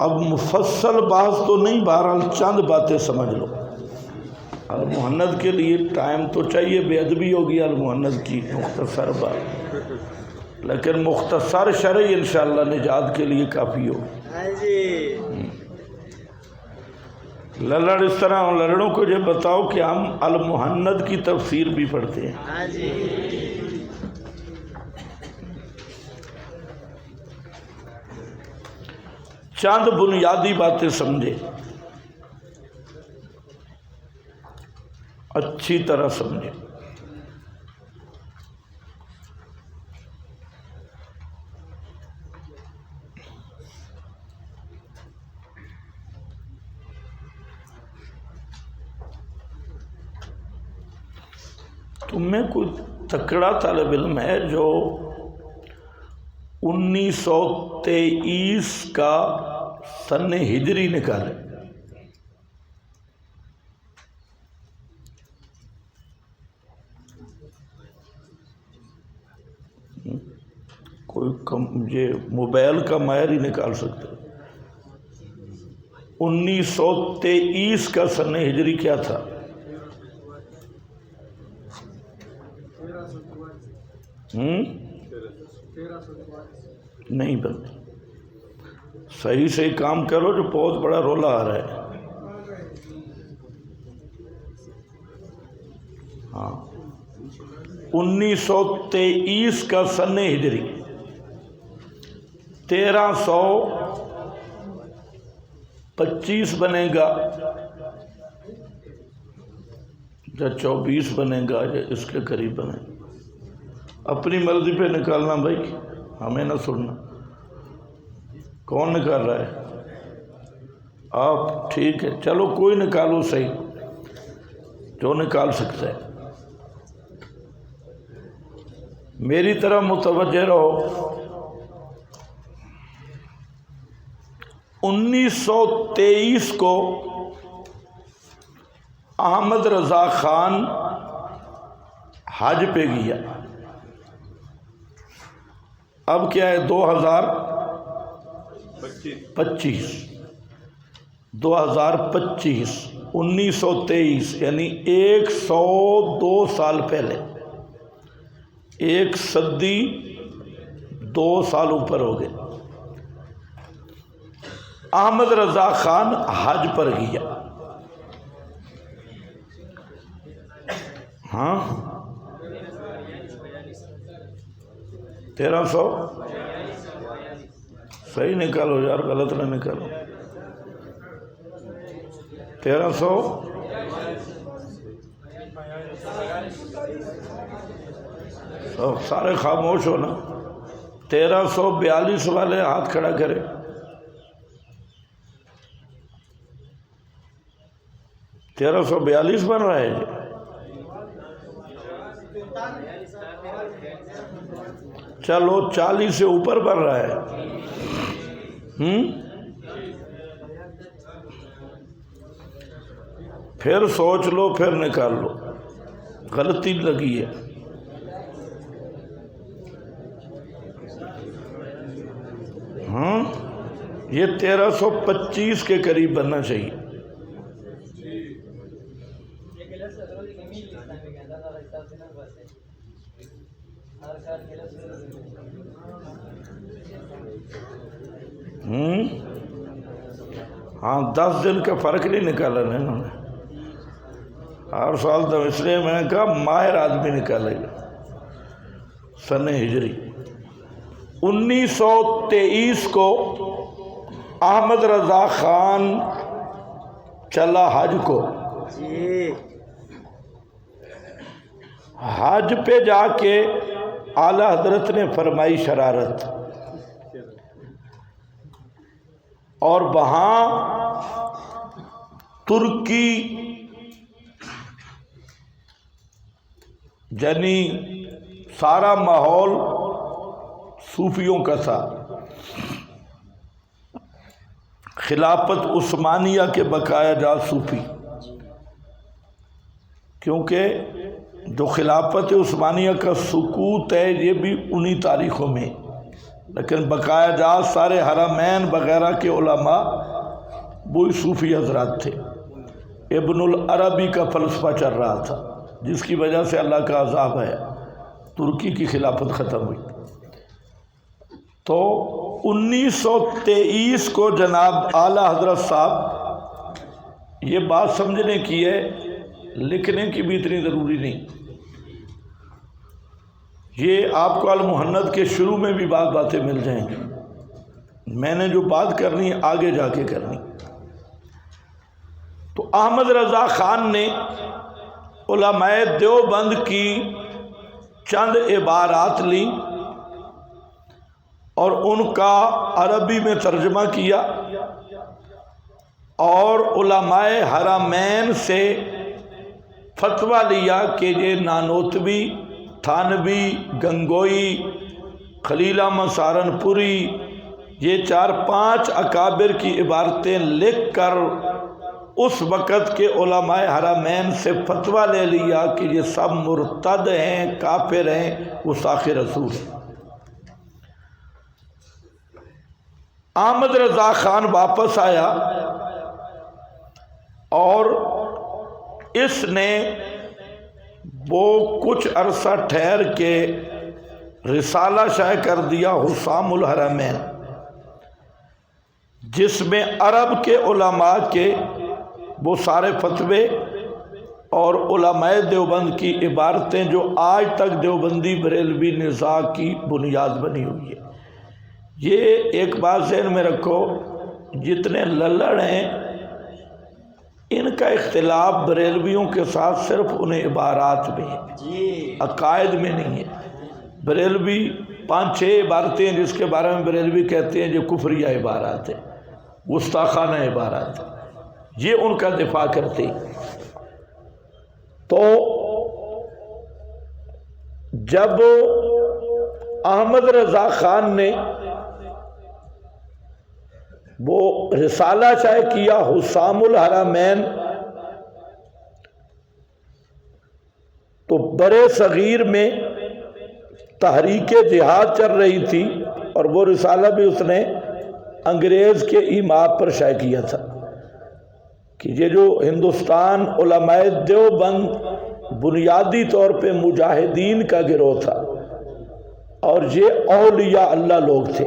اب مفصل بحث تو نہیں، بہرحال چند باتیں سمجھ لو۔ المہند کے لیے ٹائم تو چاہیے، بے ادبی ہوگی المہند کی مختصر بات، لیکن مختصر شرعی انشاءاللہ نجات کے لیے کافی ہوگی۔ للڑ اس طرح للڑوں کو یہ بتاؤ کہ ہم المہند کی تفسیر بھی پڑھتے ہیں۔ چند بنیادی باتیں سمجھے، اچھی طرح سمجھے۔ تم میں کوئی تکڑا طالب علم ہے جو 1923 کا سن ہجری نکالے؟ کوئی یہ موبائل کا ماہر ہی نکال سکتے۔ 1923 کا سن ہجری کیا تھا؟ نہیں بنتی۔ صحیح سے کام کرو، جو بہت بڑا رولا آ رہا ہے۔ ہاں 1923 کا سن ہجری 1325 بنے گا یا 24 بنے گا یا اس کے قریب بنے گا۔ اپنی مرضی پہ نکالنا بھائی، ہمیں نہ سننا۔ کون نکال رہا ہے؟ آپ؟ ٹھیک ہے، چلو کوئی نکالو، صحیح جو نکال سکتا ہے۔ میری طرح متوجہ رہو۔ 1923 کو احمد رضا خان حج پہ گیا۔ اب کیا ہے؟ 2025 1923 یعنی 102 سال پہلے، 1 صدی 2 سال اوپر ہو گئے۔ احمد رضا خان حج پر گیا۔ ہاں 1300 صحیح نکالو یار، غلط نہ نکالو۔ 1300 سارے خاموش ہو نا۔ 1342 والے ہاتھ کھڑا کرے۔ 1342 بن رہا ہے۔ چلو 40 سے اوپر بن رہا ہے۔ پھر سوچ لو، پھر نکال لو، غلطی لگی ہے۔ ہاں یہ 1325 کے قریب بننا چاہیے۔ ہاں 10 دن کا فرق نہیں نکالا نا انہوں نے۔ ہر سال تو اس لیے میں نے کہا ماہر آدمی نکالے گا۔ سن ہجری 1923 کو احمد رضا خان چلا حج کو۔ حج پہ جا کے اعلی حضرت نے فرمائی شرارت، اور وہاں ترکی یعنی سارا ماحول صوفیوں کا تھا۔ خلافت عثمانیہ کے بقایا جات صوفی، کیونکہ جو خلافت عثمانیہ کا سقوط ہے یہ بھی انہی تاریخوں میں، لیکن بقایا جات سارے حرمین وغیرہ کے علماء وہی صوفی حضرات تھے۔ ابن العربی کا فلسفہ چل رہا تھا، جس کی وجہ سے اللہ کا عذاب ہے، ترکی کی خلافت ختم ہوئی۔ تو 1923 کو جناب اعلیٰ حضرت صاحب، یہ بات سمجھنے کی ہے، لکھنے کی بھی اتنی ضروری نہیں، یہ آپ کو المحند کے شروع میں بھی باتیں مل جائیں گی، میں نے جو بات کرنی ہے آگے جا کے کرنی۔ تو احمد رضا خان نے علماء دیوبند کی چند عبارات لی اور ان کا عربی میں ترجمہ کیا، اور علماء حرمین سے فتویٰ لیا کہ یہ نانوتوی، تھانوی، گنگوئی، خلیل احمد سہارنپوری، یہ 4-5 اکابر کی عبارتیں لکھ کر اس وقت کے علماء حرمین سے فتویٰ لے لیا کہ یہ سب مرتد ہیں، کافر ہیں، گستاخ رسول ہیں۔ احمد رضا خان واپس آیا اور اس نے وہ کچھ عرصہ ٹھہر کے رسالہ شائع کر دیا حسام الحرمین، جس میں عرب کے علماء کے وہ سارے فتوے اور علماء دیوبند کی عبارتیں جو آج تک دیوبندی بریلوی نزاع کی بنیاد بنی ہوئی ہے۔ یہ ایک بات ذہن میں رکھو، جتنے للڑ ہیں ان کا اختلاف بریلویوں کے ساتھ صرف انہیں عبارات میں ہے، عقائد میں نہیں ہے۔ بریلوی 5-6 عبارتیں جس کے بارے میں بریلوی کہتے ہیں جو کفریہ عبارات ہیں، گستاخانہ عبارات ہیں، یہ ان کا دفاع کرتے ہیں۔ تو جب احمد رضا خان نے وہ رسالہ شائع کیا حسام الحرمین، تو برے صغیر میں تحریک جہاد چل رہی تھی، اور وہ رسالہ بھی اس نے انگریز کے ایماء پر شائع کیا تھا کہ یہ جو ہندوستان علماء دیوبند بنیادی طور پہ مجاہدین کا گروہ تھا، اور یہ اولیاء اللہ لوگ تھے،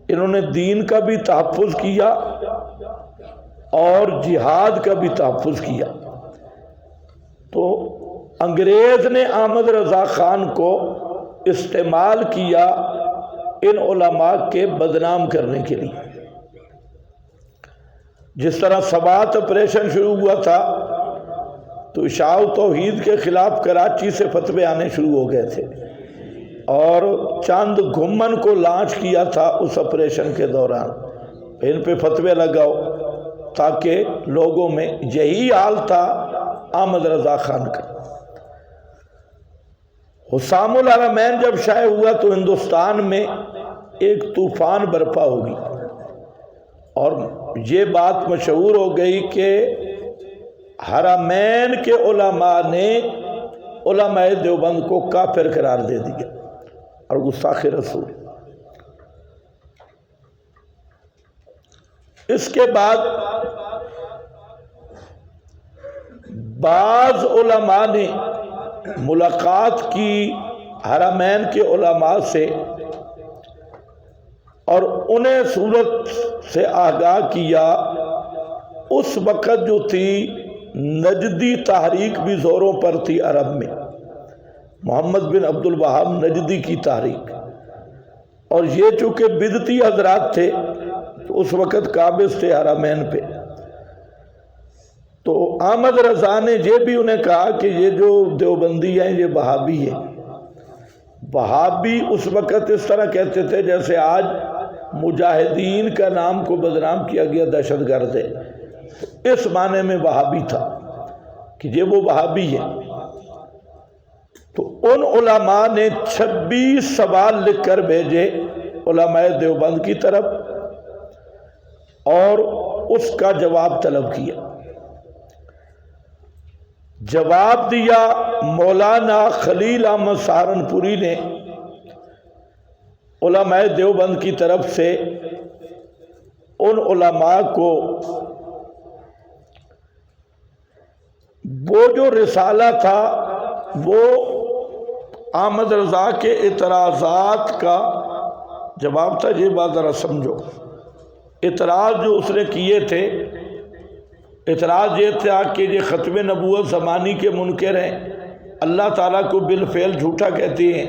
انہوں نے دین کا بھی تحفظ کیا اور جہاد کا بھی تحفظ کیا۔ تو انگریز نے احمد رضا خان کو استعمال کیا ان علماء کے بدنام کرنے کے لیے۔ جس طرح سوات آپریشن شروع ہوا تھا تو اشاع توحید کے خلاف کراچی سے فتوے آنے شروع ہو گئے تھے، اور چاند گھمن کو لانچ کیا تھا اس آپریشن کے دوران، ان پہ فتوے لگاؤ، تاکہ لوگوں میں یہی حال تھا احمد رضا خان کا۔ حسام الحرمین جب شائع ہوا تو ہندوستان میں ایک طوفان برپا ہوگی، اور یہ بات مشہور ہو گئی کہ حرمین کے علماء نے علماء دیوبند کو کافر قرار دے دیا اور گستاخ رسول۔ اس کے بعد بعض علماء نے ملاقات کی حرمین کے علماء سے، اور انہیں صورت سے آگاہ کیا۔ اس وقت جو تھی نجدی تحریک بھی زوروں پر تھی عرب میں، محمد بن عبد الوہاب نجدی کی تحریک، اور یہ چونکہ بدعتی حضرات تھے تو اس وقت قابض تھے حرمین پہ، تو احمد رضا نے یہ بھی انہیں کہا کہ یہ جو دیوبندی ہیں یہ وہابی ہیں۔ وہابی اس وقت اس طرح کہتے تھے جیسے آج مجاہدین کا نام کو بدنام کیا گیا دہشت گرد ہے، اس معنی میں وہابی تھا کہ یہ وہ وہابی ہے۔ تو ان علماء نے 26 سوال لکھ کر بھیجے علماء دیوبند کی طرف، اور اس کا جواب طلب کیا۔ جواب دیا مولانا خلیل احمد سہارنپوری نے، علماء دیوبند کی طرف سے ان علماء کو وہ جو رسالہ تھا وہ احمد رضا کے اعتراضات کا جواب تھا. یہ بات ذرا سمجھو. اعتراض جو اس نے کیے تھے، اعتراض یہ تھا کہ یہ ختم نبوت زمانی کے منکر ہیں، اللہ تعالیٰ کو بالفعل جھوٹا کہتے ہیں،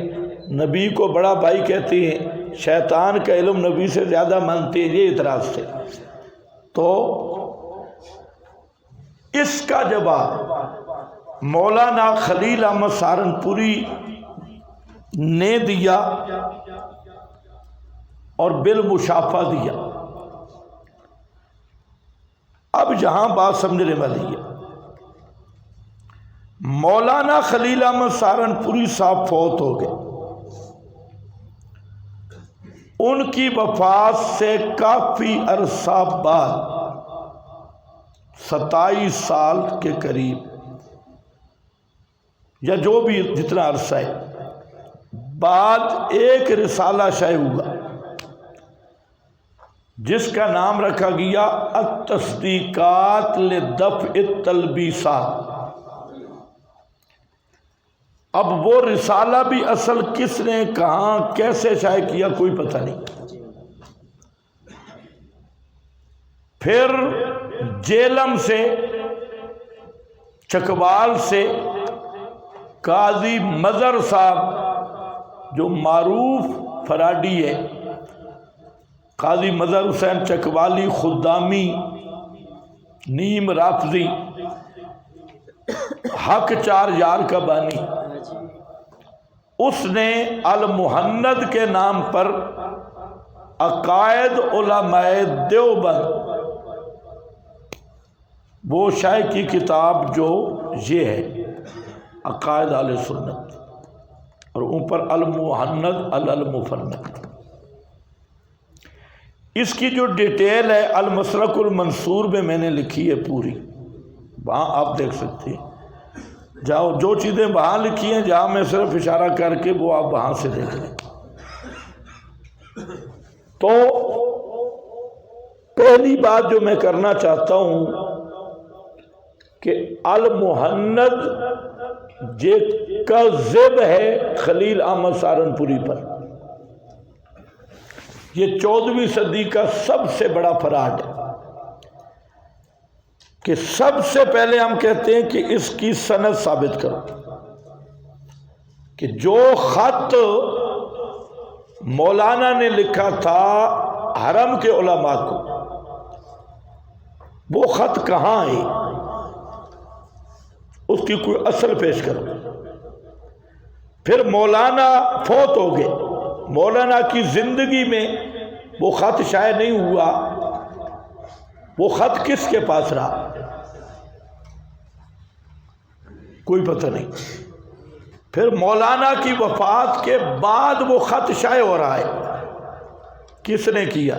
نبی کو بڑا بھائی کہتے ہیں، شیطان کا علم نبی سے زیادہ مانتے ہیں. یہ اعتراض تھے. تو اس کا جواب مولانا خلیل احمد سہارنپوری نے دیا اور بالمشافہ دیا. اب یہاں بات سمجھنے والی ہے. مولانا خلیل احمد سہارنپوری صاحب فوت ہو گئے. ان کی وفات سے کافی عرصہ بعد 27 سال کے قریب یا جو بھی جتنا عرصہ ہے بعد ایک رسالہ شائع ہوا جس کا نام رکھا گیا التصدیقات لدفع التلبیسات. اب وہ رسالہ بھی اصل کس نے کہاں کیسے شائع کیا کوئی پتہ نہیں. پھر جیلم سے چکوال سے قاضی مظہر صاحب جو معروف فراڈی ہے، قاضی مظہر حسین چکوالی خدامی نیم رافضی حق 4 یار کا بانی، اس نے المہند کے نام پر عقائد علماء دیوبند وہ شائع کی کتاب جو یہ ہے عقائد اہل سنت، اور اوپر المہند المفند. اس کی جو ڈیٹیل ہے المسلک المنصور میں میں نے لکھی ہے پوری، وہاں آپ دیکھ سکتے ہیں. جاؤ جو چیزیں وہاں لکھی ہیں جہاں میں صرف اشارہ کر کے وہ آپ وہاں سے دیکھ لیں. تو پہلی بات جو میں کرنا چاہتا ہوں کہ المہند یہ کذب ہے خلیل احمد سہارنپوری پر. یہ 14ویں صدی کا سب سے بڑا فراڈ ہے کہ سب سے پہلے ہم کہتے ہیں کہ اس کی سند ثابت کرو کہ جو خط مولانا نے لکھا تھا حرم کے علماء کو وہ خط کہاں ہے، اس کی کوئی اصل پیش کرو. پھر مولانا فوت ہو گئے، مولانا کی زندگی میں وہ خط شائع نہیں ہوا، وہ خط کس کے پاس رہا کوئی پتہ نہیں. پھر مولانا کی وفات کے بعد وہ خط شائع ہو رہا ہے، کس نے کیا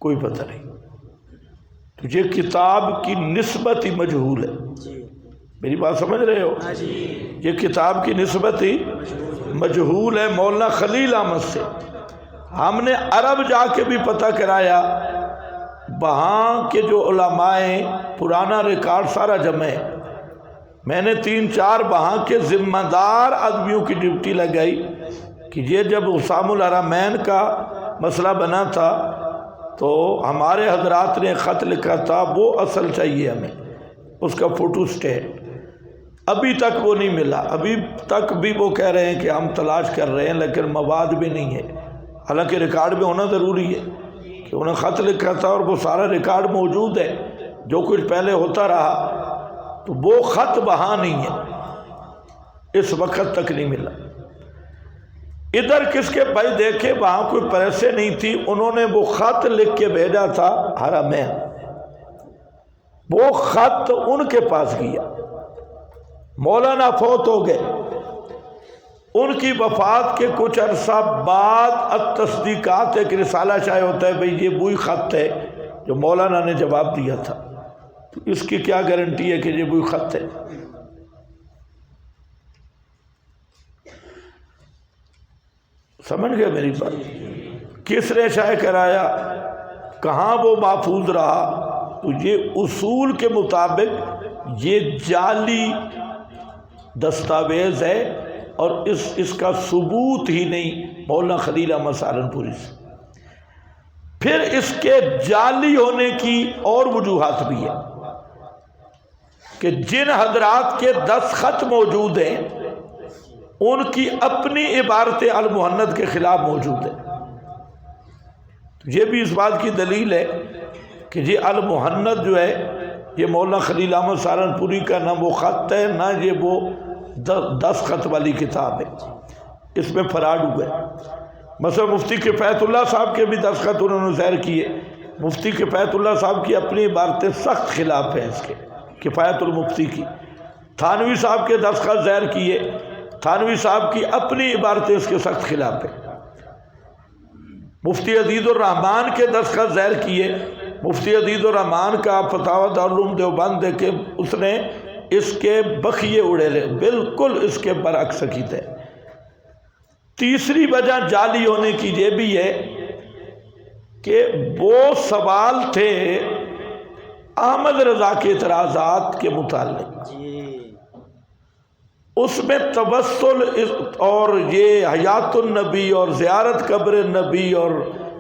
کوئی پتہ نہیں. تو یہ کتاب کی نسبت ہی مجہول ہے. میری بات سمجھ رہے ہو؟ یہ کتاب کی نسبت ہی مجہول ہے مولانا خلیل احمد سے. ہم نے عرب جا کے بھی پتہ کرایا، وہاں کے جو علماء ہیں پرانا ریکارڈ سارا جمع ہے. میں نے 3-4 وہاں کے ذمہ دار آدمیوں کی ڈیوٹی لگائی کہ یہ جب حسام الحرمین کا مسئلہ بنا تھا تو ہمارے حضرات نے خط لکھا تھا، وہ اصل چاہیے ہمیں، اس کا فوٹو اسٹیٹ. ابھی تک وہ نہیں ملا، ابھی تک بھی وہ کہہ رہے ہیں کہ ہم تلاش کر رہے ہیں لیکن مواد بھی نہیں ہے. حالانکہ ریکارڈ میں ہونا ضروری ہے کہ انہیں خط لکھا تھا اور وہ سارا ریکارڈ موجود ہے جو کچھ پہلے ہوتا رہا، تو وہ خط وہاں نہیں ہے، اس وقت تک نہیں ملا. ادھر کس کے بھائی دیکھے وہاں کوئی پریسیں نہیں تھی، انہوں نے وہ خط لکھ کے بھیجا تھا حرمین، وہ خط ان کے پاس گیا. مولانا فوت ہو گئے، ان کی وفات کے کچھ عرصہ بعد التصدیقات ایک رسالہ شائع ہوتا ہے، بھئی یہ وہی خط ہے جو مولانا نے جواب دیا تھا. تو اس کی کیا گارنٹی ہے کہ یہ وہی خط ہے؟ سمجھ گئے میری بات؟ کس نے شائع کرایا، کہاں وہ محفوظ رہا؟ تو یہ اصول کے مطابق یہ جعلی دستاویز ہے، اور اس کا ثبوت ہی نہیں مولانا خلیل احمد سہارنپوری سے۔ پھر اس کے جعلی ہونے کی اور وجوہات بھی ہیں کہ جن حضرات کے دستخط موجود ہیں ان کی اپنی عبارت المحند کے خلاف موجود ہے۔ یہ بھی اس بات کی دلیل ہے کہ یہ المحند جو ہے یہ مولانا خلیل احمد سہارنپوری کا نہ وہ خط ہے، نہ یہ وہ 10 خط والی کتاب ہے، اس میں فراڈ ہوا ہے۔ مثلا مفتی کفایت اللہ صاحب کے بھی 10 خط انہوں نے ظاہر کیے، مفتی کفایت اللہ صاحب کی اپنی عبارتیں سخت خلاف ہیں اس کے، کفایت المفتی کی۔ تھانوی صاحب کے 10 خط ظاہر کیے، تھانوی صاحب کی اپنی عبارتیں اس کے سخت خلاف ہیں۔ مفتی عزیز الرحمان کے 10 خط ظاہر کیے، مفتی عزیز الرحمان کا فتاوی دارالعلوم دیوبند ہے کہ اس نے اس کے بخیے اڑے لے، بالکل اس کے برعکس عقیدہ ہے۔ تیسری وجہ جعلی ہونے کی یہ بھی ہے کہ وہ سوال تھے احمد رضا کے اعتراضات کے متعلق، اس میں توسل اور یہ حیات النبی اور زیارت قبر النبی اور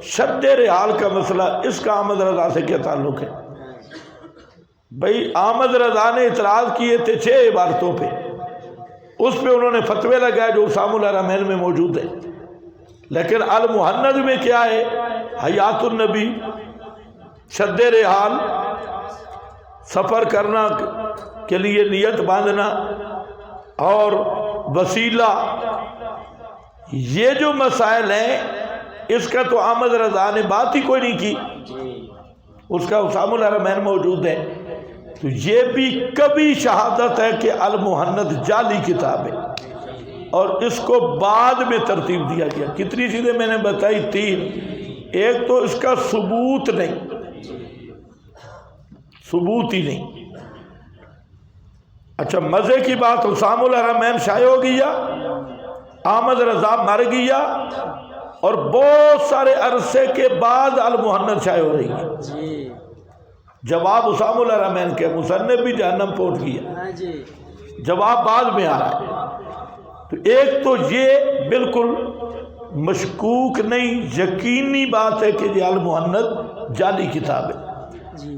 شد رحال کا مسئلہ، اس کا احمد رضا سے کیا تعلق ہے؟ بھئی احمد رضا نے اعتراض کیے تھے 6 عبارتوں پہ، اس پہ انہوں نے فتوے لگائے جو اسام الحرمین میں موجود ہے، لیکن المحند میں کیا ہے؟ حیات النبی، شد رحال، سفر کرنا کے لیے نیت باندھنا اور وسیلہ، یہ جو مسائل ہیں اس کا تو احمد رضا نے بات ہی کوئی نہیں کی، اس کا اسام الحرمین موجود ہے۔ تو یہ بھی کبھی شہادت ہے کہ المحند جعلی کتاب ہے، اور اس کو بعد میں ترتیب دیا گیا۔ کتنی چیزیں میں نے بتائی؟ 3۔ ایک تو اس کا ثبوت نہیں، ثبوت ہی نہیں۔ اچھا مزے کی بات، اسام الحرمین شائع ہو گیا، احمد رضا مر گیا، اور بہت سارے عرصے کے بعد المحند شائع ہو رہی ہے۔ جواب اسام الحرمین کے مصنف بھی جہنم پہنچ گیا، جواب بعد میں آ رہا ہے۔ تو ایک تو یہ بالکل مشکوک نہیں، یقینی بات ہے کہ یہ المحند جعلی کتاب ہے۔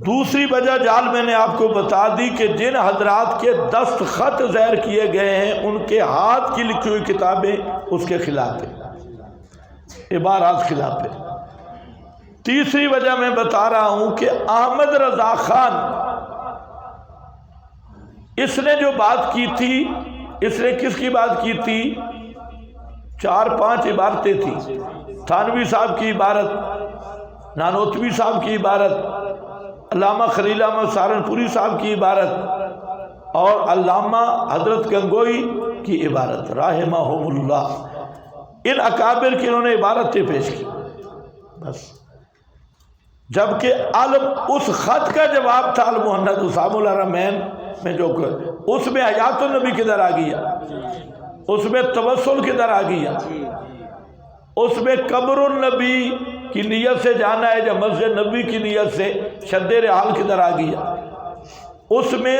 دوسری وجہ جعل میں نے آپ کو بتا دی کہ جن حضرات کے دستخط ظاہر کیے گئے ہیں ان کے ہاتھ کی لکھی ہوئی کتابیں اس کے خلاف ہیں، عبارات خلاف ہیں۔ تیسری وجہ میں بتا رہا ہوں کہ احمد رضا خان اس نے جو بات کی تھی، اس نے کس کی بات کی تھی؟ 4-5 عبارتیں تھیں، تھانوی صاحب کی عبارت، نانوتوی صاحب کی عبارت، علامہ خلیل احمد سہارنپوری صاحب کی عبارت، اور علامہ حضرت گنگوئی کی عبارت رحمہم اللہ۔ ان اکابر کی انہوں نے عبارتیں پیش کی، بس۔ جبکہ اس خط کا جواب تھا المحند اسام الحرمین میں، جو اس میں حیات النبی کدھر آ گیا، اس میں توسل کدھر آ گیا، اس میں قبر النبی کی نیت سے جانا ہے یا مسجد نبی کی نیت سے شد رحال کدھر آ گیا، اس میں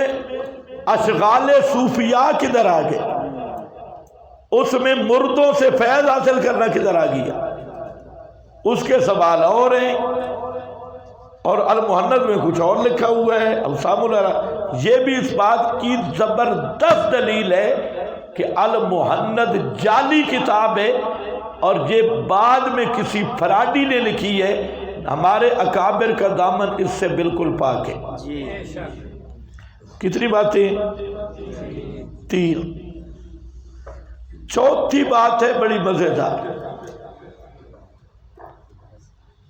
اشغال صوفیاء کدھر آ گئے، اس میں مردوں سے فیض حاصل کرنا کدھر آ گیا، اس کے سوال اور ہیں، اور المحند میں کچھ اور لکھا ہوا ہے۔ اسام الحرمین یہ بھی اس بات کی زبردست دلیل ہے کہ المحند جعلی کتاب ہے، اور یہ بعد میں کسی فراڈی نے لکھی ہے۔ ہمارے اکابر کا دامن اس سے بالکل پاک ہے۔ کتنی باتیں؟ 3۔ چوتھی بات ہے بڑی مزیدار،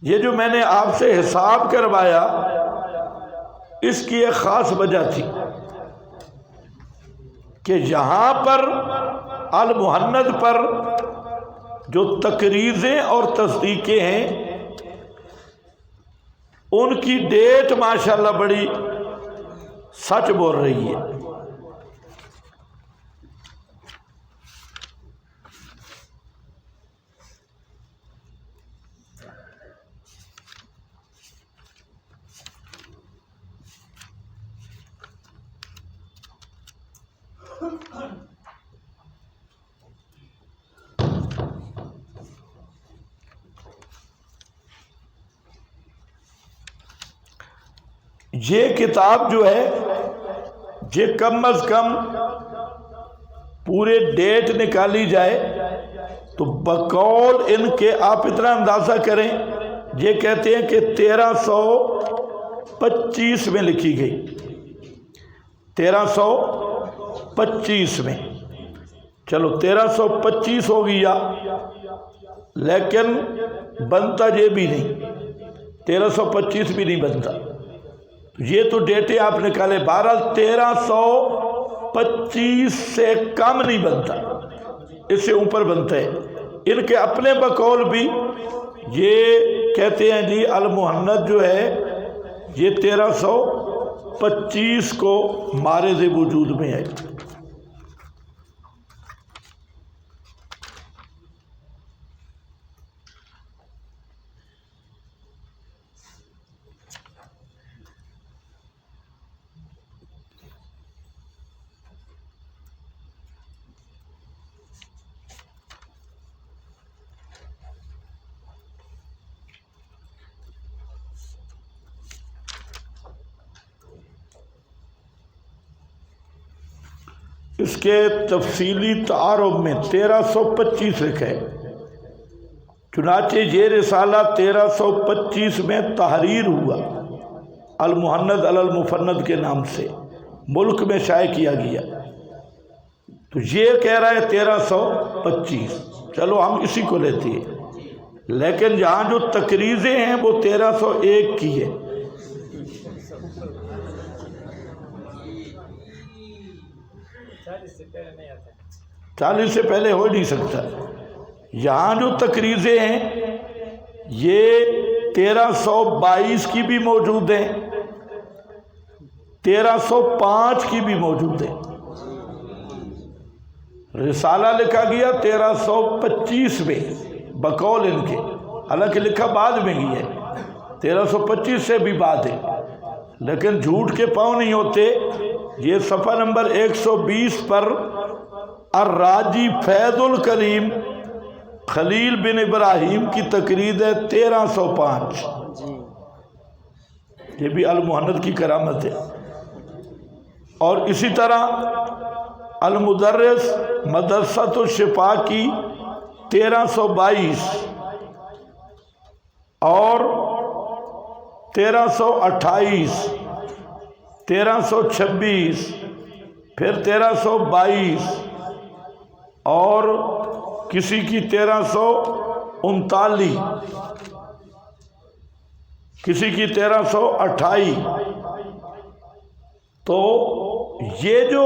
یہ جو میں نے آپ سے حساب کروایا اس کی ایک خاص وجہ تھی کہ یہاں پر المحند پر جو تقریضیں اور تصدیقیں ہیں ان کی ڈیٹ ماشاءاللہ بڑی سچ بول رہی ہے۔ یہ کتاب جو ہے یہ کم از کم پورے ڈیٹ نکالی جائے تو بقول ان کے آپ اتنا اندازہ کریں، یہ کہتے ہیں کہ 1325 میں لکھی گئی، 1325 میں، چلو 1325 ہو گیا، لیکن بنتا یہ بھی نہیں، 1325 بھی نہیں بنتا، یہ تو ڈیٹیں آپ نکالے، بہرحال 1325 سے کم نہیں بنتا، اس سے اوپر بنتا ہے۔ ان کے اپنے بقول بھی یہ کہتے ہیں جی المحند جو ہے یہ 1325 کو مارد وجود میں ہے۔ اس کے تفصیلی تعارف میں 1325 لکھا ہے، چنانچہ یہ رسالہ 1325 میں تحریر ہوا، المحند علی المفند کے نام سے ملک میں شائع کیا گیا، تو یہ کہہ رہا ہے 1325، چلو ہم اسی کو لیتے ہیں، لیکن یہاں جو تقریضیں ہیں وہ 1301 کی ہے۔ چالیس سے پہلے ہو نہیں سکتا، یہاں جو تقریضیں ہیں یہ 1322 کی بھی موجود ہیں، 1305 کی بھی موجود ہیں، رسالہ لکھا گیا 1325 میں بقول ان کے، حالانکہ لکھا بعد میں گیا ہے، 1325 سے بھی بعد ہے، لیکن جھوٹ کے پاؤں نہیں ہوتے۔ یہ صفحہ نمبر 120 پر الراجی فیض الکریم خلیل بن ابراہیم کی تقرید ہے 1305، یہ بھی المحند کی کرامت ہے۔ اور اسی طرح المدرس مدرسۃ الشفا کی 1322 اور 1328 1326 پھر 1322 اور کسی کی 1339 کسی کی 1328، تو یہ جو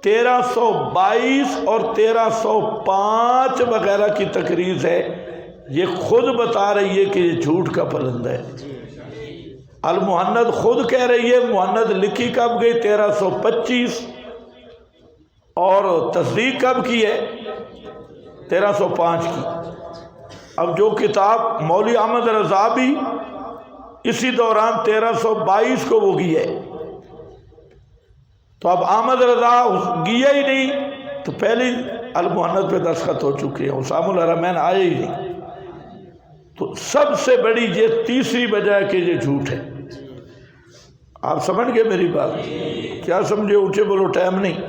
1322 اور 1305 وغیرہ کی تقریر ہے یہ خود بتا رہی ہے کہ یہ جھوٹ کا پرندہ ہے۔ المحند خود کہہ رہی ہے، محند لکھی کب گئی 1325 اور تصدیق کب کی ہے 1305 کی۔ اب جو کتاب مولوی احمد رضا بھی اسی دوران 1322 کو وہ گئی ہے، تو اب احمد رضا گیا ہی نہیں تو پہلی المحند پہ دستخط ہو چکے ہیں، حسام الحرمین آئے ہی نہیں، تو سب سے بڑی یہ تیسری وجہ ہے کہ یہ جھوٹ ہے۔ آپ سمجھ گئے میری بات؟ کیا سمجھے؟ اونچے بولو، ٹائم نہیں،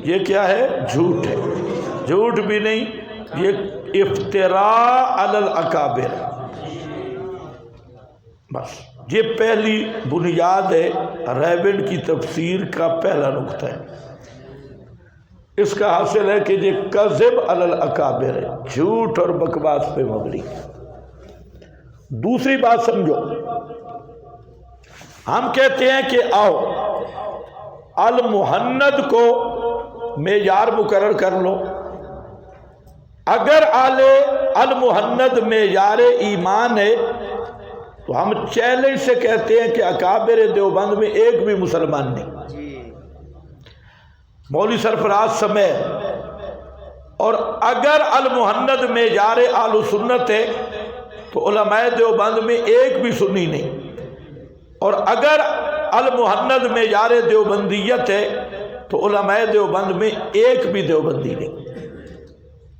یہ کیا ہے؟ جھوٹ ہے، جھوٹ بھی نہیں، یہ افتراء علی الاکابر، بس یہ پہلی بنیاد ہے، ریبن کی تفسیر کا پہلا نقطہ ہے، اس کا حاصل ہے کہ یہ کذب علی الاکابر ہے، جھوٹ اور بکواس پہ مبنی۔ دوسری بات سمجھو، ہم کہتے ہیں کہ آؤ المحند کو معیار مقرر کر لو، اگر المحند معیار ایمان ہے تو ہم چیلنج سے کہتے ہیں کہ اکابر دیوبند میں ایک بھی مسلمان نہیں، مولوی سرفراز سمیت، اور اگر المحند معیار اہل سنت ہے تو علماء دیوبند میں ایک بھی سنی نہیں، اور اگر المحند معیار دیوبندیت ہے تو علماء دیوبند میں ایک بھی دیوبندی نہیں۔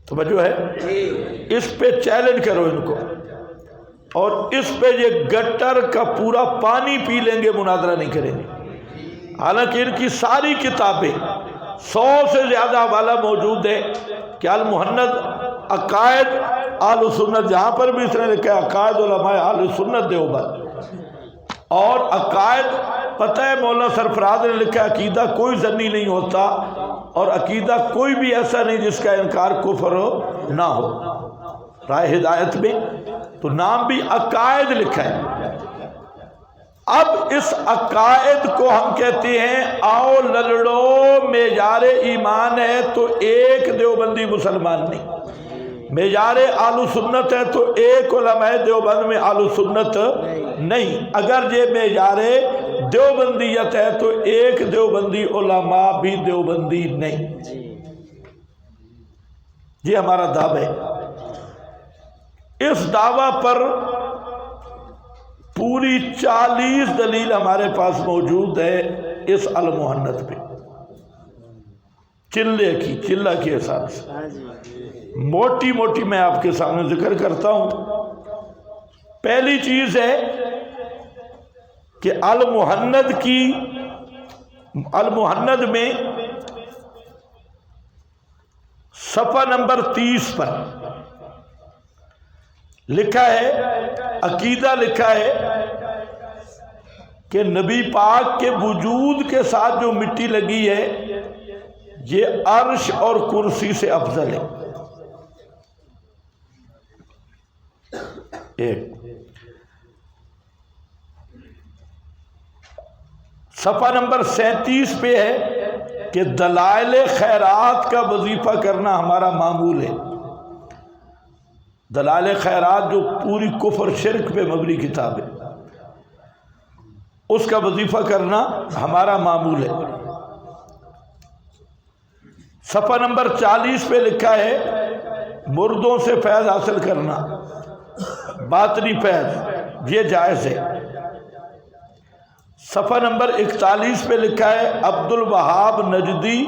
توجہ ہے؟ اس پہ چیلنج کرو ان کو، اور اس پہ یہ گٹر کا پورا پانی پی لیں گے، مناظرہ نہیں کریں گے۔ حالانکہ ان کی ساری کتابیں 100 سے زیادہ حوالہ موجود ہے کہ المحند عقائد اہل سنت، جہاں پر بھی اس نے لکھا ہے عقائد علماء اہل سنت دیوبند، اور عقائد پتہ ہے مولانا سرفراز نے لکھا ہے عقیدہ کوئی ضنی نہیں ہوتا، اور عقیدہ کوئی بھی ایسا نہیں جس کا انکار کفر نہ ہو، رائے ہدایت میں تو نام بھی عقائد لکھا ہے۔ اب اس عقائد کو ہم کہتے ہیں آؤ لڑو معیار ایمان ہے تو ایک دیوبندی مسلمان نہیں، معیار اہل سنت ہے تو ایک علماء دیوبند میں اہل سنت نہیں، اگر یہ معیار دیوبندیت ہے تو ایک دیوبندی علماء بھی دیوبندی نہیں۔ یہ ہمارا دعویٰ ہے۔ اس دعویٰ پر پوری 40 دلیل ہمارے پاس موجود ہے اس المحند پہ، چلہ کے حساب سے موٹی موٹی میں آپ کے سامنے ذکر کرتا ہوں۔ پہلی چیز ہے کہ المحند میں صفحہ نمبر 30 پر لکھا ہے، عقیدہ لکھا ہے کہ نبی پاک کے وجود کے ساتھ جو مٹی لگی ہے یہ عرش اور کرسی سے افضل ہے۔ ایک صفحہ نمبر 37 پہ ہے کہ دلائل خیرات کا وظیفہ کرنا ہمارا معمول ہے۔ دلائل خیرات جو پوری کفر شرک پہ مبنی کتاب ہے، اس کا وظیفہ کرنا ہمارا معمول ہے۔ صفحہ نمبر 40 پہ لکھا ہے مردوں سے فیض حاصل کرنا، باطنی فیض، یہ جائز ہے۔ صفحہ نمبر 41 پہ لکھا ہے عبد الوہاب نجدی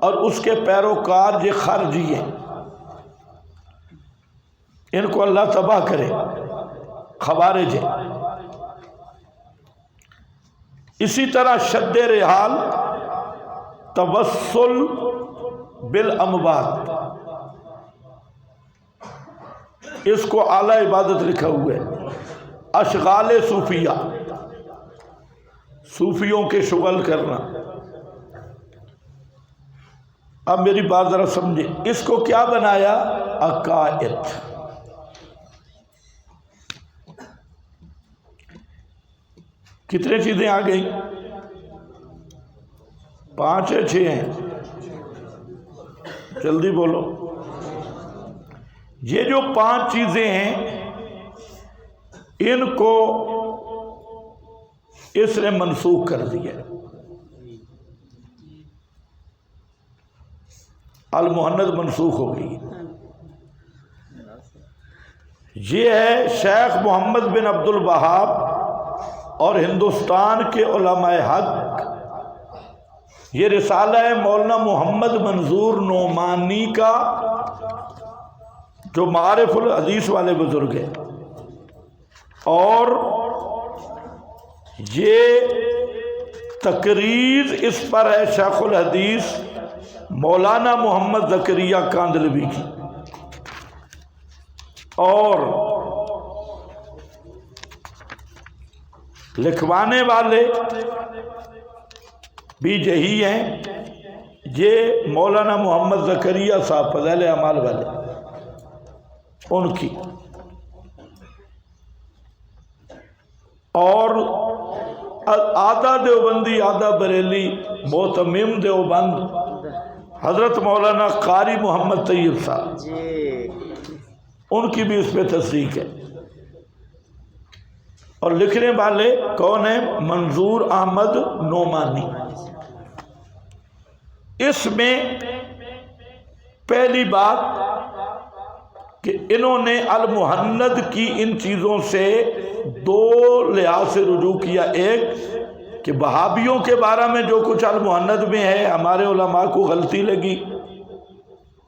اور اس کے پیروکار یہ خارجی ہیں، ان کو اللہ تباہ کرے، خوارج ہیں۔ اسی طرح شد رحال، توسل بالاموات، اس کو اعلی عبادت لکھا ہوا ہے۔ اشغال صوفیہ، صوفیوں کے شغل کرنا۔ اب میری بات ذرا سمجھے، اس کو کیا بنایا؟ عقائد۔ کتنے چیزیں آ گئی؟ 5 ہے 6 ہیں؟ جلدی بولو۔ یہ جو 5 چیزیں ہیں ان کو اس نے منسوخ کر دیا۔ المحند منسوخ ہو گئی۔ یہ ہے شیخ محمد بن عبد الوہاب اور ہندوستان کے علماء حق، یہ رسالہ ہے مولانا محمد منظور نعمانی کا، جو معارف الحدیث والے بزرگ ہیں، اور یہ تقریر اس پر ہے شیخ الحدیث مولانا محمد زکریا کاندلوی کی، اور لکھوانے والے بھی یہی ہیں، یہ مولانا محمد زکریا صاحب فضائل اعمال والے، ان کی، اور آدھا دیوبندی آدھا بریلی معتمم دیوبند حضرت مولانا قاری محمد طیب صاحب، ان کی بھی اس پہ تصدیق ہے۔ اور لکھنے والے کون ہیں؟ منظور احمد نعمانی۔ اس میں پہلی بات کہ انہوں نے المحند کی ان چیزوں سے 2 لحاظ سے رجوع کیا۔ ایک کہ وہابیوں کے بارے میں جو کچھ المحند میں ہے ہمارے علماء کو غلطی لگی،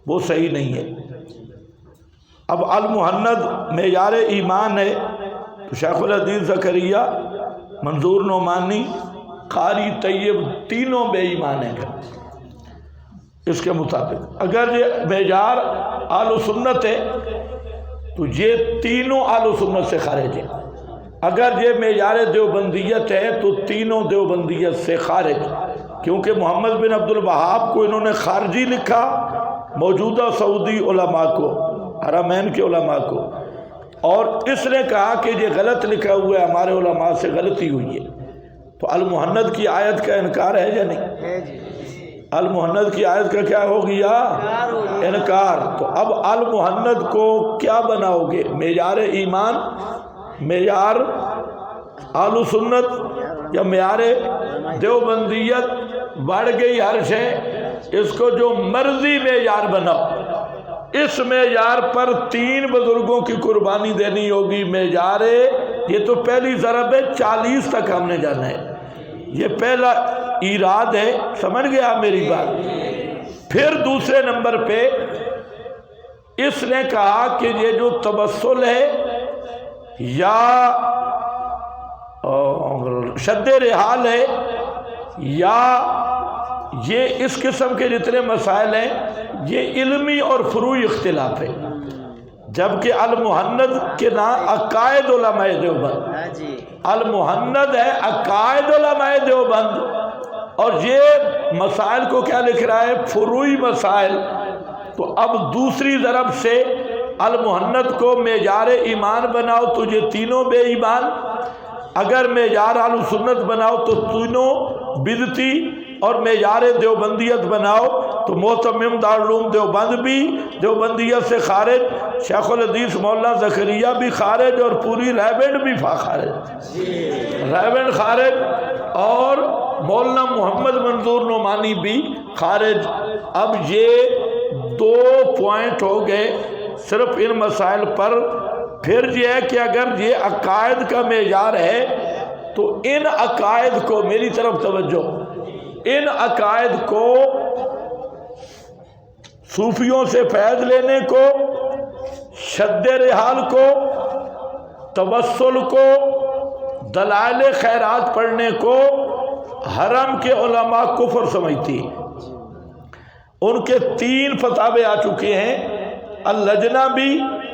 وہ صحیح نہیں ہے۔ اب المحند معیار ایمان ہے تو شیخ الحدیث زکریا، منظور نعمانی، قاری طیب تینوں بے ایمان ہیں۔ اس کے مطابق اگر یہ معیار اہل سنت ہے تو یہ تینوں اہل سنت سے خارج ہیں، اگر یہ معیار دیوبندیت ہے تو تینوں دیوبندیت سے خارج، کیونکہ محمد بن عبد الوہاب کو انہوں نے خارجی لکھا موجودہ سعودی علماء کو، حرمین کے علماء کو، اور اس نے کہا کہ یہ غلط لکھا ہوا ہے، ہمارے علماء سے غلطی ہوئی ہے۔ تو المحند کی آیت کا انکار ہے یا نہیں؟ المحند کی آیت کا کیا ہو گیا؟ انکار۔ تو اب المحند کو کیا بناؤ گے؟ معیار ایمان، معیار اہل سنت یا معیار دیوبندیت؟ بڑھ گئی ہر شے، اس کو جو مرضی معیار بناؤ، اس معیار پر تین بزرگوں کی قربانی دینی ہوگی۔ معیار یہ تو پہلی ضرب ہے، 40 تک ہم نے جانا ہے، یہ پہلا ایراد ہے، سمجھ گیا میری بات؟ پھر دوسرے نمبر پہ اس نے کہا کہ یہ جو توسل ہے یا شد رحال ہے یا یہ اس قسم کے جتنے مسائل ہیں یہ علمی اور فروعی اختلاف ہے، جبکہ المحند کے نام عقائد علماء دیوبند، المحند ہے عقائد علماء دیوبند، اور یہ مسائل کو کیا لکھ رہا ہے؟ فروعی مسائل۔ تو اب دوسری ضرب سے المحند کو معیار ایمان بناؤ تو یہ تینوں بے ایمان، اگر معیار اہل سنت بناؤ تو تینوں بدعتی، اور معیار دیوبندیت بناؤ تو معتمم دارالعلوم دیوبند بھی دیوبندیت سے خارج، شیخ الحدیث مولانا زکریا بھی خارج، اور پوری رائبنڈ بھی خارج، رائبنڈ خارج، اور مولانا محمد منظور نعمانی بھی خارج۔ اب یہ 2 پوائنٹ ہو گئے صرف ان مسائل پر۔ پھر یہ ہے کہ اگر یہ عقائد کا معیار ہے تو ان عقائد کو، میری طرف توجہ، ان عقائد کو، صوفیوں سے فیض لینے کو، شد رحال کو، توسل کو، دلائل خیرات پڑھنے کو حرم کے علماء کفر سمجھتی ہیں۔ ان کے 3 فتاوے آ چکے ہیں، اللجنہ بھی،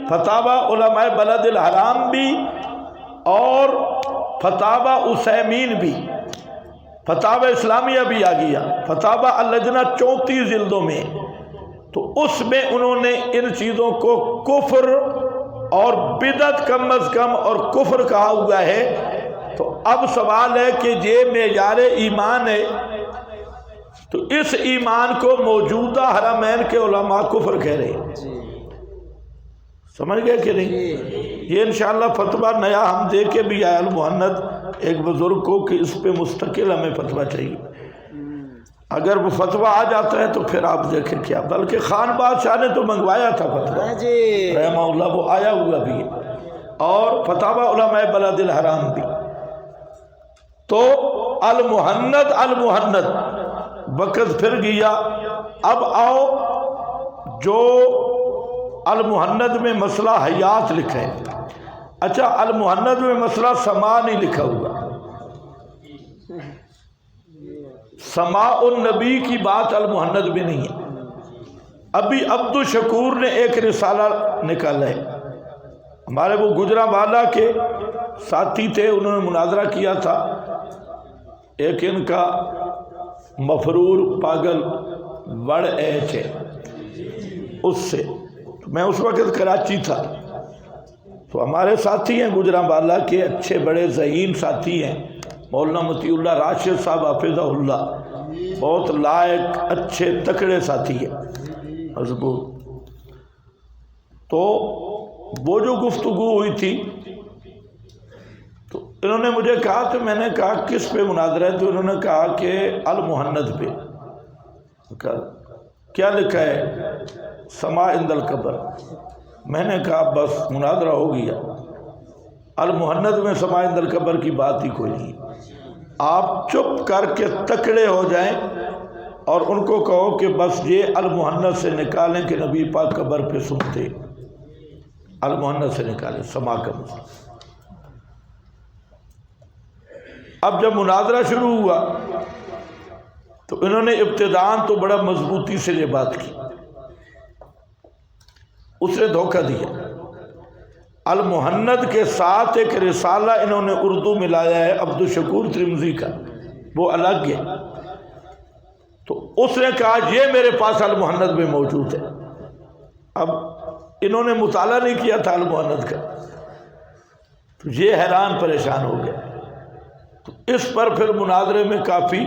فتاوی علماء بلد الحرام بھی، اور فتاوی عثیمین بھی، فتاوی اسلامیہ بھی آ گیا، فتاوی اللجنہ 34 جلدوں میں۔ تو اس میں انہوں نے ان چیزوں کو کفر اور بدعت کم از کم اور کفر کہا ہوا ہے۔ تو اب سوال ہے کہ یہ معیار ایمان ہے، تو اس ایمان کو موجودہ حرمین کے علماء کفر کہہ رہے ہیں، سمجھ گئے کہ نہیں؟ یہ انشاءاللہ فتویٰ نیا ہم دے کے بھی آئے المحند ایک بزرگ کو کہ اس پہ مستقل ہمیں فتویٰ چاہیے۔ اگر وہ فتویٰ آ جاتا ہے تو پھر آپ دیکھیں کیا، بلکہ خان بادشاہ نے تو منگوایا تھا فتویٰ رحمہ اللہ، وہ آیا ہوا بھی ہے، اور فتاوی علماء بلد الحرام بھی۔ تو المحند وقت پھر گیا۔ اب آؤ جو المحند میں مسئلہ حیات لکھا ہے، اچھا المحند میں مسئلہ سماع نہیں لکھا ہوا، سماع النبی کی بات المحند میں نہیں ہے۔ ابھی عبد الشکور نے ایک رسالہ نکالا ہے، ہمارے وہ گجرانوالہ کے ساتھی تھے، انہوں نے مناظرہ کیا تھا، ایک ان کا مفرور پاگل وڑ ایچ ہے، اس سے میں اس وقت کراچی تھا، تو ہمارے ساتھی ہیں گجرانوالہ کے اچھے بڑے ذہین ساتھی ہیں، مولانا مطیع اللہ راشد صاحب حافظہ اللہ، بہت لائق اچھے تکڑے ساتھی ہیں مضبوط۔ تو وہ جو گفتگو ہوئی تھی تو انہوں نے مجھے کہا، تو میں نے کہا کس پہ مناظرہ ہے؟ تو انہوں نے کہا کہ المحند پہ۔ کیا لکھا ہے؟ سماع عند القبر۔ میں نے کہا بس مناظرہ ہو گیا، المحند میں سماع عند القبر کی بات ہی کوئی نہیں۔ آپ چپ کر کے تکڑے ہو جائیں اور ان کو کہو کہ بس یہ المحند سے نکالیں کہ نبی پاک قبر پہ سنتے، المحند سے نکالیں سماع کا مسئلہ۔ اب جب مناظرہ شروع ہوا تو انہوں نے ابتداءً تو بڑا مضبوطی سے یہ بات کی، اس نے دھوکہ دیا۔ المحند کے ساتھ ایک رسالہ انہوں نے اردو میں لایا ہے عبدالشکور ترمذی کا، وہ الگ ہے، تو اس نے کہا یہ میرے پاس المحند میں موجود ہے۔ اب انہوں نے مطالعہ نہیں کیا تھا المحند کا، تو یہ حیران پریشان ہو گئے۔ تو اس پر پھر مناظرے میں کافی،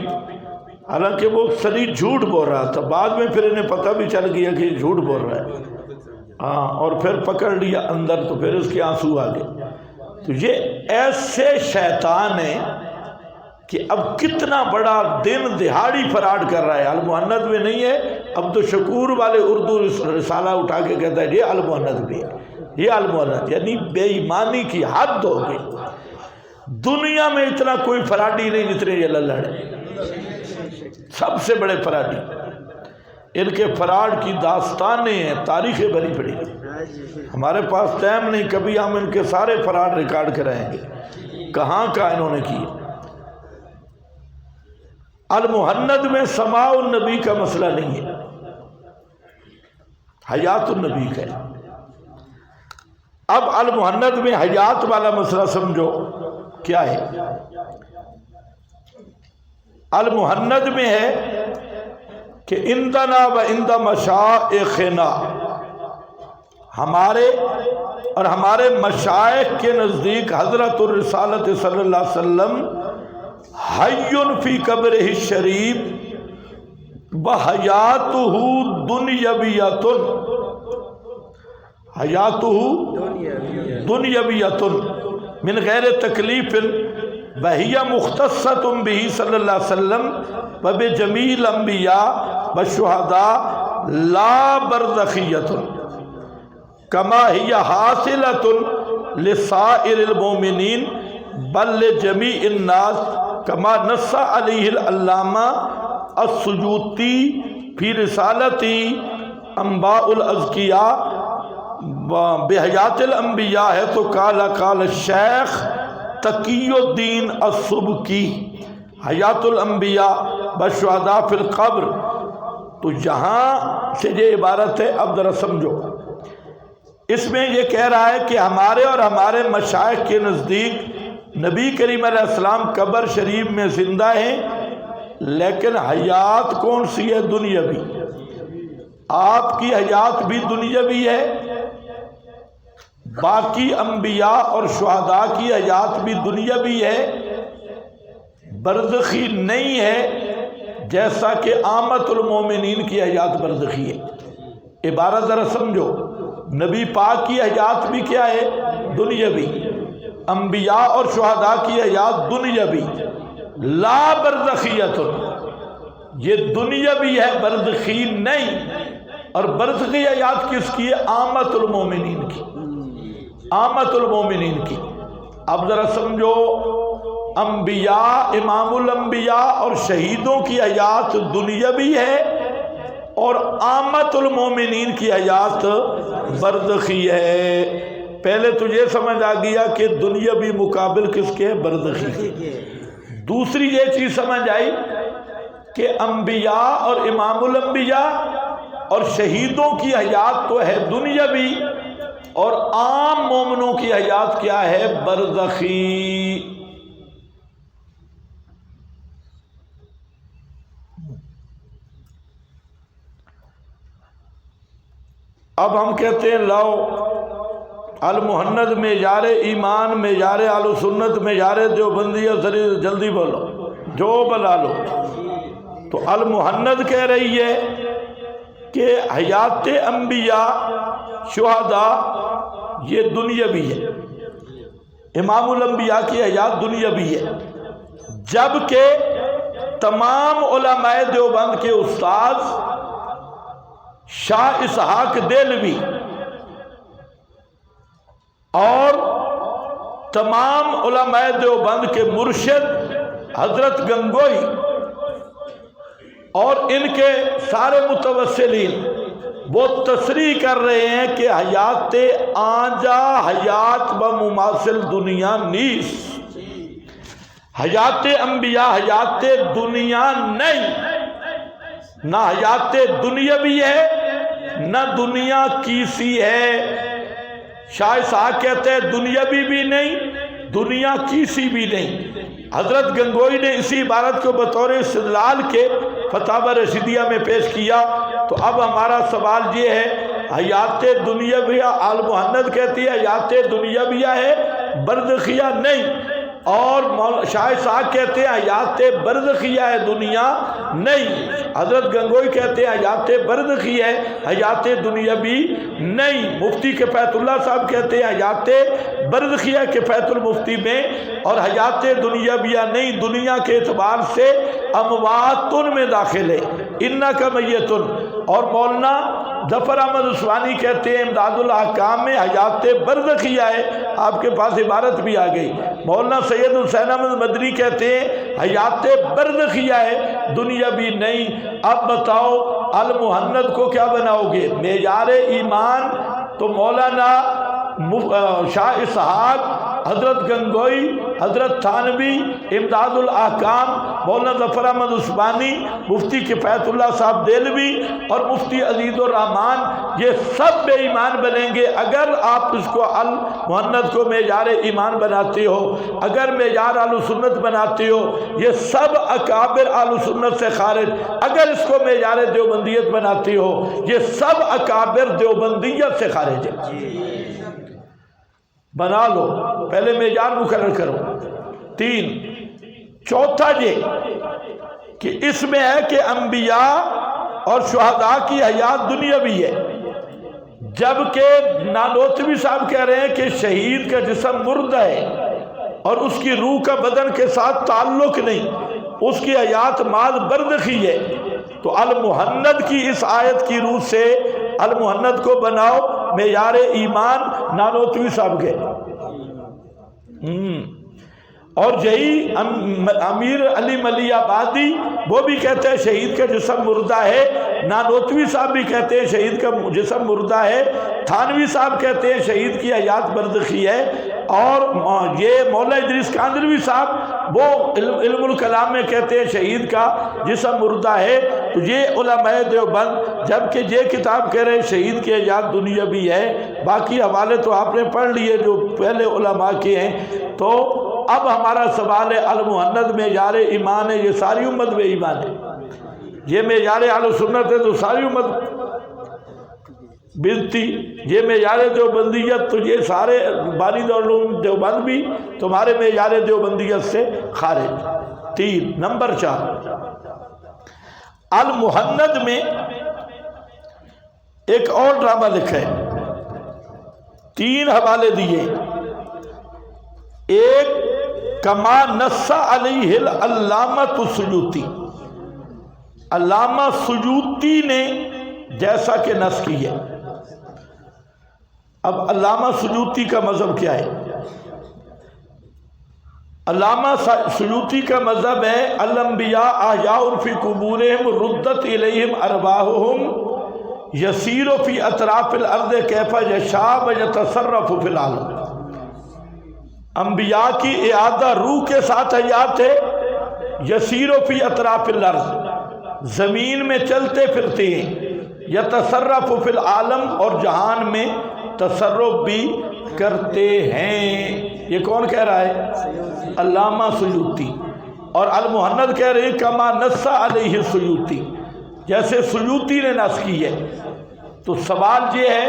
حالانکہ وہ شدید جھوٹ بول رہا تھا، بعد میں پھر انہیں پتہ بھی چل گیا کہ یہ جھوٹ بول رہا ہے، ہاں، اور پھر پکڑ لیا اندر، تو پھر اس کے آنسو آ گئے۔ تو یہ ایسے شیطان ہیں کہ اب کتنا بڑا دن دہاڑی فراڈ کر رہا ہے۔ المحند میں نہیں ہے، عبدالشکور والے اردو رسالہ اٹھا کے کہتا ہے یہ المحند بھی ہے، یہ المحند، یعنی بے ایمانی کی حد ہو گئی۔ دنیا میں اتنا کوئی فراڈی نہیں جتنے یہ للڑ ہیں، سب سے بڑے فراڈی۔ ان کے فراڈ کی داستانیں ہیں، تاریخیں بھری پڑی۔ ہمارے پاس ٹائم نہیں، کبھی ہم ان کے سارے فراڈ ریکارڈ کرائیں گے، کہاں کا انہوں نے کی۔ المحند میں سماع النبی کا مسئلہ نہیں ہے، حیات النبی کا ہے۔ اب المحند میں حیات والا مسئلہ سمجھو کیا ہے۔ المحند میں ہے کہ اندنا و اند مشائخنا، ہمارے اور ہمارے مشائخ کے نزدیک حضرت الرسالت صلی اللہ علیہ وسلم حی فی قبرہ الشریف وحیاتہ دنیویۃ، حیاتہ دنیویۃ من غیر تکلیف وہی مختصۃ بہ صلی اللہ علیہ وسلم وبجمیع الانبیاء والشہداء لا برزخیۃ کما ہی حاصلۃ لسائر المؤمنین بل لجمیع الناس کما نص علیہ العلامہ السیوطی فی رسالتی انباء الازکیاء بحیات الانبیاء ہے تو قال الشیخ تقی الدین السبکی حیات الانبیاء والشہداء فی القبر۔ تو یہاں سے یہ عبارت ہے، اب ذرا سمجھو، اس میں یہ کہہ رہا ہے کہ ہمارے اور ہمارے مشائخ کے نزدیک نبی کریم علیہ السلام قبر شریف میں زندہ ہیں، لیکن حیات کون سی ہے؟ دنیاوی۔ آپ کی حیات بھی دنیاوی ہے، باقی انبیاء اور شہداء کی حیات بھی دنیاوی ہے، برزخی نہیں ہے، جیسا کہ عامت المومنین کی حیات برزخی ہے۔ عبارت ذرا سمجھو، نبی پاک کی حیات بھی کیا ہے؟ دنیاوی، انبیاء اور شہداء کی حیات دنیاوی، لا برزخیت، یہ دنیاوی ہے، برزخی نہیں۔ اور برزخی حیات کس کی ہے؟ عامت المومنین کی، عامت المومنین کی۔ اب ذرا سمجھو، انبیاء، امام الانبیاء اور شہیدوں کی حیات دنیاوی ہے، اور عامت المومنین کی حیات برزخی ہے۔ پہلے تجھے سمجھ آ گیا کہ دنیاوی مقابل کس کے ہے؟ برزخی کے۔ دوسری یہ چیز سمجھ آئی کہ انبیاء اور امام الانبیاء اور شہیدوں کی حیات تو ہے دنیاوی، اور عام مومنوں کی حیات کیا ہے؟ برزخی۔ اب ہم کہتے ہیں لاؤ المحند معیار ایمان، معیار اہل سنت، معیار دیوبندی، جلدی بولو، جو بلا لو۔ تو المحند کہہ رہی ہے کہ حیات انبیاء شہداء یہ دنیاوی ہے، امام الانبیاء کی حیات دنیاوی ہے، جبکہ تمام علماء دیوبند کے استاد شاہ اسحاق دہلوی اور تمام علماء دیوبند کے مرشد حضرت گنگوئی اور ان کے سارے متوسلین وہ تصریح کر رہے ہیں کہ حیات آنجا حیات بمماثل دنیا نیس، حیات انبیاء حیات دنیا نہیں، نہ حیات دنیاوی ہے نہ دنیا کیسی ہے۔ شاہ صاحب کہتے ہیں دنیاوی بھی نہیں دنیا کیسی بھی نہیں۔ حضرت گنگوئی نے اسی عبارت کو بطور استدلال کے فتاوی رشیدیہ میں پیش کیا۔ تو اب ہمارا سوال یہ ہے، حیات دنیاویہ آل محنت کہتی ہے حیات دنیاویہ ہے، برزخیہ نہیں، اور شاہ صاحب کہتے ہیں حیات برزخیہ ہے دنیا نہیں، حضرت گنگوئی کہتے ہیں حیات برزخی ہے حیات دنیاوی نہیں، مفتی کفایت اللہ صاحب کہتے ہیں حیات برزخیہ کفایت المفتی میں، اور حیات دنیاویہ نہیں، دنیا کے اعتبار سے امواتن میں داخل ہے، انکا میتن۔ اور مولانا ظفر احمد عثمانی کہتے ہیں امداد الاحکام میں حیات برزخیہ ہے، آپ کے پاس عبارت بھی آ گئی۔ مولانا سید حسین احمد مدنی کہتے ہیں حیات برزخیہ ہے دنیاوی نہیں۔ اب بتاؤ المحنت کو کیا بناؤ گے معیار ایمان؟ تو مولانا شاہ اسحاق، حضرت گنگوئی، حضرت تھانوی، امداد الاحکام، مولانا ظفر احمد عثمانی، مفتی کفایت اللہ صاحب دہلوی اور مفتی عزیز الرحمان، یہ سب بے ایمان بنیں گے اگر آپ اس کو المحنت کو معیار ایمان بناتے ہو، اگر معیار اہل سنت بناتے ہو۔ یہ سب اکابر اہل سنت سے خارج اگر اس کو معیار دیوبندیت بناتے ہو، یہ سب اکابر دیوبندیت سے خارج ہے۔ بنا لو، پہلے معیار مقرر کرو۔ 3، چوتھا یہ کہ اس میں ہے کہ انبیاء اور شہداء کی حیات دنیاوی ہے، جبکہ نانوتوی صاحب کہہ رہے ہیں کہ شہید کا جسم مردہ ہے اور اس کی روح کا بدن کے ساتھ تعلق نہیں، اس کی حیات ماذ برزخی ہے۔ تو المحنت کی اس آیت کی روح سے المحنت کو بناؤ معیار ایمان نانوتوی صاحب کے۔ اور یہی امیر علی ملی آبادی وہ بھی کہتے ہیں شہید کا جسم مردہ ہے، نانوتوی صاحب بھی کہتے ہیں شہید کا جسم مردہ ہے، تھانوی صاحب کہتے ہیں شہید کی حیات برزخی ہے، اور یہ مولا ادریس کاندروی صاحب وہ علم الکلام میں کہتے ہیں شہید کا جسم مردہ ہے۔ تو یہ علماء دیوبند، جبکہ یہ کتاب کہہ رہے ہیں شہید کی حیات دنیاوی ہے، باقی حوالے تو آپ نے پڑھ لیے جو پہلے علماء کے ہیں۔ تو اب ہمارا سوال ہے المحنت معیار ایمان ہے، یہ ساری امت میں ایمان ہے، یہ معیار اہل سنت ہے تو ساری امت بنتی، یہ معیار دیوبندیت تو یہ سارے بانی دارالعلوم دیوبند بھی تمہارے معیار دیوبندیت سے خارج۔ 3، نمبر 4، المحنت میں ایک اور ڈرامہ لکھا ہے، 3 حوالے دیے۔ ایک کما نص علیہ العلامۃ السیوطی، علامہ سیوطی نے جیسا کہ نص کی ہے۔ اب علامہ سیوطی کا مذہب کیا ہے؟ علامہ سیوطی کا مذہب ہے الانبیاء احیاء فی قبورہم ردت الیہم ارواحہم یسیر فی اطراف الارض کیف یشاء ویتصرف فی العالم۔ انبیاء کی اعادہ روح کے ساتھ حیات ہے، یسیر فی اطراف الارض، زمین میں چلتے پھرتے ہیں، یتصرف فی العالم، اور جہان میں تصرف بھی کرتے ہیں۔ یہ کون کہہ رہا ہے؟ علامہ سیوطی۔ اور المحنت کہہ رہے ہیں کما نص علیہ سیوطی، جیسے سیوطی نے نص کی ہے۔ تو سوال یہ ہے،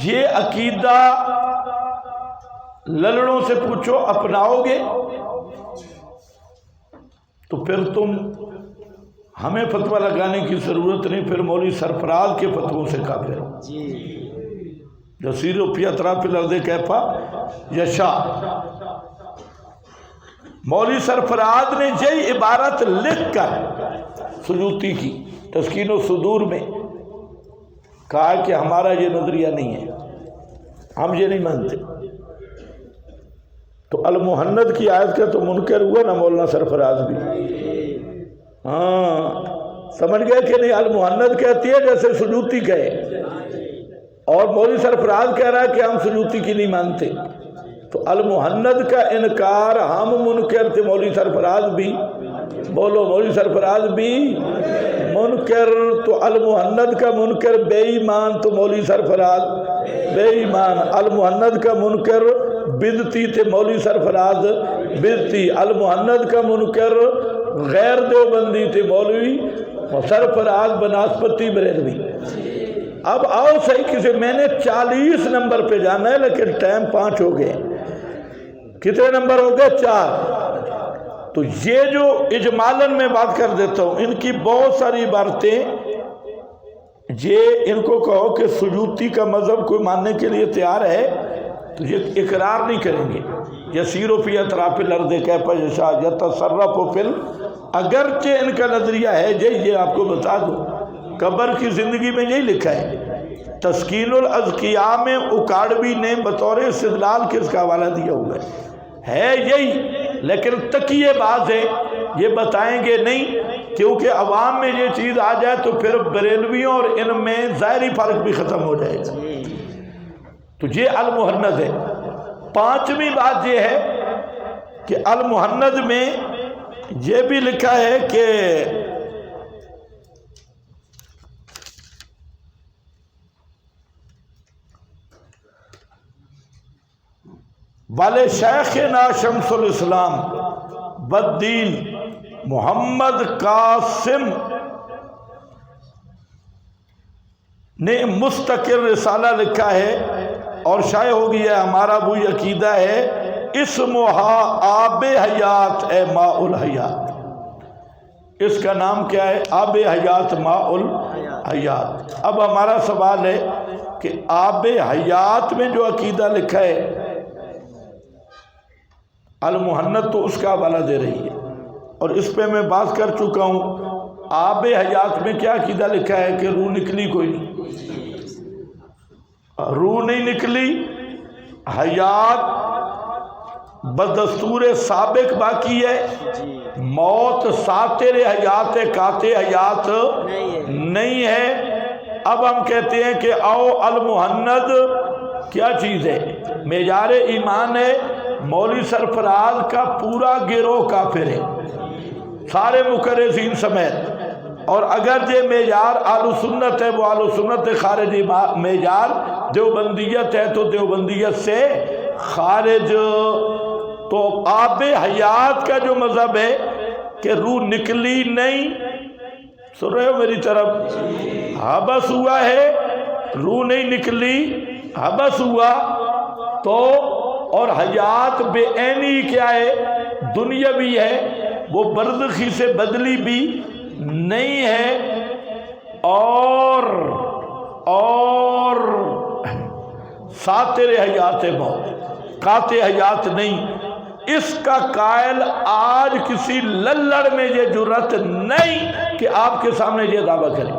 یہ عقیدہ للڑوں سے پوچھو اپناؤ گے تو پھر تم ہمیں فتویٰ لگانے کی ضرورت نہیں، پھر مولوی سرفراز کے فتووں سے کافر ہو۔ یسیر فی اطراف الارض کیف یشاء، مولوی سرفراز نے یہی عبارت لکھ کر سیوطی کی تسکین الصدور میں کہا کہ ہمارا یہ نظریہ نہیں ہے، ہم یہ نہیں مانتے۔ تو المحنت کی آیت کا تو منکر ہوا نا مولانا سرفراز بھی۔ ہاں سمجھ گئے کہ نہیں؟ المحنت کہتی ہے جیسے سیوطی کہے، اور مولوی سرفراز کہہ رہا ہے کہ ہم سیوطی کی نہیں مانتے۔ تو المحند کا انکار ہم منکر تھے، مولوی سرفراز بھی، بولو مولوی سرفراز بھی منکر، تو المحند کا منکر بے ایمان، تو مولوی سرفراز بے ایمان، المحند کا منکر بدعتی تھے، مولوی سرفراز بدعتی، المحند کا منکر غیر دیوبندی تھے، مولوی سرفراز بناسپتی بریلوی۔ اب آؤ صحیح کسی، میں نے 40 نمبر پہ جانا ہے لیکن ٹائم 5 ہو گئے، کتنے نمبر ہو گئے؟ 4۔ تو یہ جو اجمالاً میں بات کر دیتا ہوں، ان کی بہت ساری عبارتیں، یہ ان کو کہو کہ سجوتی کا مذہب کوئی ماننے کے لیے تیار ہے تو یہ اقرار نہیں کریں گے۔ یسیر فی اطراف الارض کیف یشاء یتصرف فی، اگرچہ ان کا نظریہ ہے یہ آپ کو بتا دوں، قبر کی زندگی میں یہی لکھا ہے، تسکین الاذکیاء میں اکاڑوی نے بطور استدلال کے اس کا حوالہ دیا ہوا ہے یہی، لیکن تقیے باز ہے، یہ بتائیں گے نہیں، کیونکہ عوام میں یہ چیز آ جائے تو پھر بریلویوں اور ان میں ظاہری فرق بھی ختم ہو جائے گا۔ تو یہ المحند ہے۔ 5ویں بات یہ ہے کہ المحند میں یہ بھی لکھا ہے کہ والے شیخنا شمس الاسلام بدین محمد قاسم نے مستقل رسالہ لکھا ہے اور شائع ہو گیا، ہمارا وہی عقیدہ ہے، اسمہا آب حیات اے ماء الحیات، اس کا نام کیا ہے؟ آب حیات ماء الحیات۔ اب ہمارا سوال ہے کہ آب حیات میں جو عقیدہ لکھا ہے المحند تو اس کا حوالہ دے رہی ہے، اور اس پہ میں بات کر چکا ہوں۔ آب حیات میں کیا عقیدہ لکھا ہے کہ روح نکلی کوئی نہیں، روح نہیں نکلی، حیات بدستور سابق باقی ہے، موت ساتر حیات قاطع حیات نہیں ہے۔ اب ہم کہتے ہیں کہ او المحند کیا چیز ہے؟ معیار ایمان ہے، مولوی سرفراز کا پورا گروہ کافر ہے، سارے مکرسین سمیت، اور اگر یہ معیار اہل سنت ہے وہ اہل سنت خارج، معیار دیوبندیت ہے تو دیوبندیت سے خارج۔ تو آب حیات کا جو مذہب ہے کہ روح نکلی نہیں، سن رہے ہو میری طرف؟ حبس ہوا ہے، روح نہیں نکلی، حبس ہوا تو، اور حیات بے عینی کیا ہے؟ دنیاوی ہے، وہ برزخی سے بدلی بھی نہیں ہے، اور ساتر حیات موت، قاطع حیات نہیں۔ اس کا قائل آج کسی للڑ میں یہ جرت نہیں کہ آپ کے سامنے یہ دعویٰ کرے،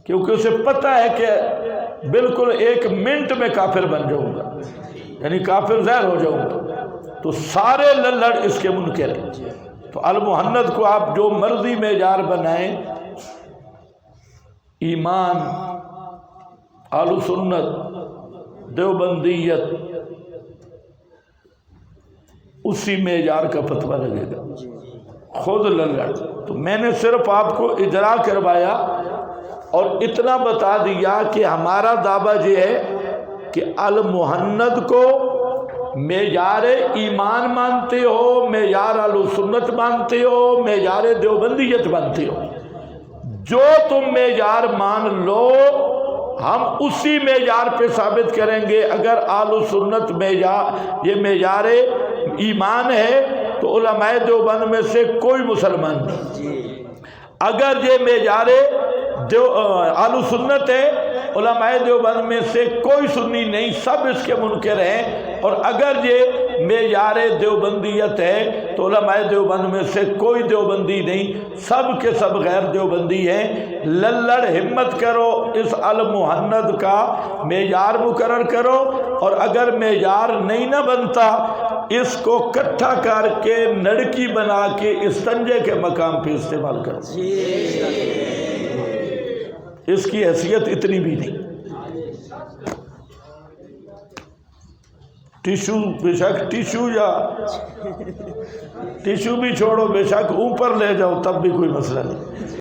کیونکہ اسے پتہ ہے کہ بالکل 1 منٹ میں کافر بن جاؤں گا، یعنی کافر ظاہر ہو جاؤں گا، تو سارے للڑ اس کے منکر ہیں۔ تو المحند کو آپ جو مرضی معیار بنائیں، ایمان، اہل سنت، دیوبندیت، اسی معیار کا فتویٰ لگے گا، خود للڑ۔ تو میں نے صرف آپ کو اجرا کروایا اور اتنا بتا دیا کہ ہمارا دعویٰ یہ ہے کہ المحند کو معیار ایمان مانتے ہو، معیار اہل سنت مانتے ہو، معیار دیوبندیت مانتے ہو، جو تم معیار مان لو ہم اسی معیار پہ ثابت کریں گے۔ اگر اہل سنت معیار یہ معیار ایمان ہے تو علماء دیوبند میں سے کوئی مسلمان نہیں، اگر یہ معیار اہل سنت ہے علماء دیوبند میں سے کوئی سنی نہیں، سب اس کے منکر ہیں، اور اگر یہ معیار دیوبندیت ہے تو علماء دیوبند میں سے کوئی دیوبندی نہیں، سب کے سب غیر دیوبندی ہیں۔ للڑ ہمت کرو، اس المحند کا معیار مقرر کرو، اور اگر معیار نہیں نہ بنتا اس کو کٹھا کر کے نڑکی بنا کے استنجے کے مقام پہ استعمال کرو، اس کی حیثیت اتنی بھی نہیں۔ ٹیشو بے شک ٹیشو یا ٹیشو بھی چھوڑو، بے شک اوپر لے جاؤ تب بھی کوئی مسئلہ نہیں۔